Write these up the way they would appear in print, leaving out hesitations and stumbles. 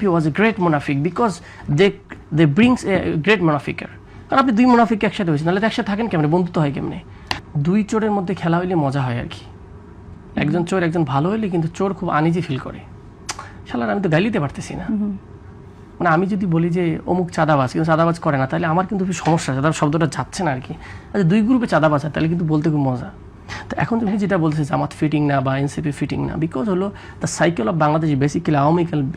He was a great munafiq because they brings a great munafiqer. কারণ আপনি দুই মুনাফিক একসাথে হয়েছেন, নাহলে একসাথে থাকেন কেমনে, বন্ধুত্ব হয় কেমনে? দুই চোরের মধ্যে খেলা হইলে মজা হয় আর কি। একজন চোর একজন ভালো হইলে কিন্তু চোর খুব আনইজি ফিল করে, শালার আমি তো গালিতে পারতেছি না। মানে আমি যদি বলি যে অমুক চাঁদাবাজ, কিন্তু চাঁদাবাজ করে না, তাহলে আমার কিন্তু সমস্যা, চাঁদা শব্দটা যাচ্ছে না আর কি। আচ্ছা দুই গ্রুপে চাঁদাবাজ হয়, তাহলে কিন্তু বলতে খুব মজা। তো এখন তুমি যেটা বলছে জামাত ফিটিং না বা এনসিপি ফিটিং না, বিকজ হলো the cycle of Bangladesh basically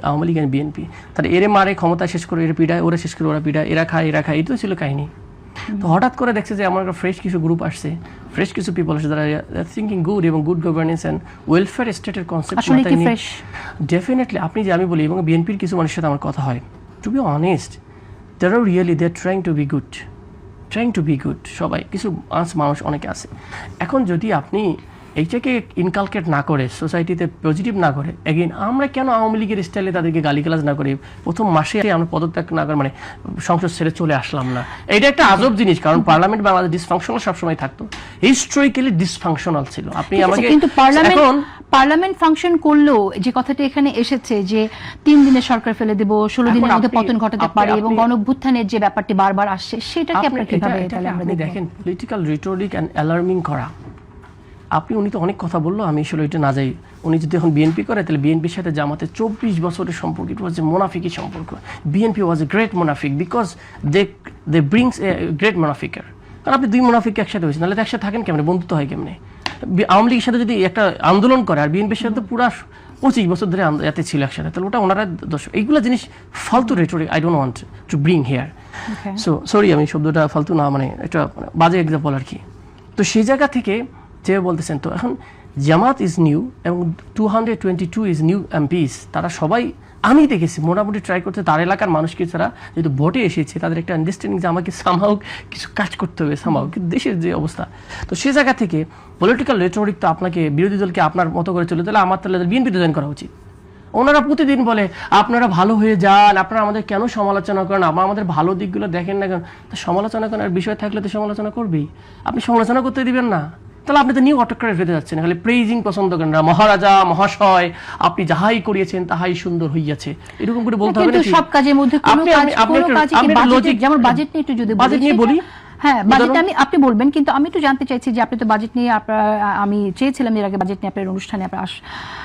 Awami League and BNP. তার এরে মারে ক্ষমতা শেষ করে এর পিড়ায়, ওরা শেষ করে ওরা পিড়ায়, এরা খায়, এটাই ছিল কাহিনী। তো হঠাৎ করে দেখছে যে আমার ফ্রেশ কিছু গ্রুপ আসছে, ফ্রেশ কিছু পিপল আসছে যারা থিঙ্কিং গুড এবং গুড গভর্নেন্স অ্যান্ড ওয়েলফেয়ার স্টেটের কনসেপ্ট মাথায় নিয়ে। ডেফিনেটলি আপনি যে আমি বলি এবং বিএনপির কিছু মানুষের সাথে আমার কথা হয়, to be honest there are really they are trying to be good, সবাই কিছু মানুষ অনেকে আছে। এখন যদি আপনি এইটাকে ইনকালকেট না করে, সোসাইটিতে পজিটিভ না করে, এগেইন আমরা কেন আওয়ামী লীগের স্টাইলে তাদেরকে গালিগালাজ না করি, প্রথম মাসে আমরা পদত্যাগ না করে মানে সংসদ ছেড়ে চলে আসলাম না? এটা একটা আজব জিনিস, কারণ পার্লামেন্ট বাংলাদেশ ডিসফাংশনাল সবসময় থাকতো, হিস্টোরিক্যালি ডিসফাংশনাল ছিল। আপনি আমাকে কিন্তু পার্লামেন্ট ফাংশন করলেও যে কথাটা এখানে এসেছে যে 3 দিনের সরকার ফেলে দেব, 16 দিনের মধ্যে পতন ঘটাতে পারে এবং গণঅভ্যুত্থানের যে ব্যাপারটি বারবার আসছে, সেটাকে আপনি কিভাবে আপনি দেখেন পলিটিক্যাল রিটোরিক এন্ড অ্যালার্মিং করা। উনি তো অনেক কথা বললো, আমি আসলে ওইটা না যাই। উনি যদি এখন বিএনপি করে, তাহলে বিএনপির সাথে জামাতে 24 বছরের সম্পর্ক, ইট ওয়াজ এ মোনাফিকি সম্পর্ক। বিএনপি ওয়াজ এ গ্রেট মোনাফিক because they brings a great মোনাফিকার। কারণ আপনি দুই মুনাফিক একসাথে হয়েছেন, নাহলে একসাথে থাকেন কেমনে, বন্ধুত্ব হয় কেমনে? আওয়ামী লীগের সাথে যদি একটা আন্দোলন করে আর বিএনপির সাথে তো পুরা 25 বছর ধরে এতে ছিল একসাথে, তাহলে ওটা ওনারা দোষ। এইগুলো জিনিস ফালতু rhetoric, I don't want to bring here. So sorry, আমি শব্দটা ফালতু না, মানে একটা বাজে এক্সাম্পল আর কি। তো সেই জায়গা থেকে যে বলতেছেন, তো এখন জামাত ইজ নিউ এবং 222 ইজ নিউ এমপিস, তারা সবাই আমি দেখেছি মোটামুটি ট্রাই করতে, তার এলাকার মানুষকে যারা যেহেতু ভোটে এসেছে তাদের একটা আন্ডারস্ট্যান্ডিং যে আমাকে সামহাও কিছু কাজ করতে হবে, সামহাও কিন্তু দেশের যে অবস্থা। তো সে জায়গা থেকে পলিটিক্যাল রেটরিক তো আপনাকে বিরোধী দলকে আপনার মতো করে চলে, তাহলে আমার তাহলে বিএনপিতে জয়েন করা উচিত। ওনারা প্রতিদিন বলে আপনারা ভালো হয়ে যান, আপনারা আমাদের কেন সমালোচনা করেন, আমাদের ভালো দিকগুলো দেখেন না কেন? তো সমালোচনা করার বিষয় থাকলে তো সমালোচনা করবেই, আপনি সমালোচনা করতে দিবেন না, তাহলে আপনি তো নিউ অটোক্রেট হতে যাচ্ছেন। খালি প্রেইজিং পছন্দ করেন না, মহারাজা মহাশয় আপনি যাহাই করিয়েছেন তাহাই সুন্দর হইয়াছে, এরকম করে বলতে হবে না। সব কাজের মধ্যে কোনো কাজ কি যেমন বাজেট নিয়ে একটু যদি বাজেট নিয়ে বলি, হ্যাঁ বাজেট আপনি বলবেন, কিন্তু আমি একটু জানতে চাইছি যে আপনি তো বাজেট নিয়ে আমি চেয়েছিলাম এর আগে বাজেট নিয়ে আপনার অনুষ্ঠানে আপনার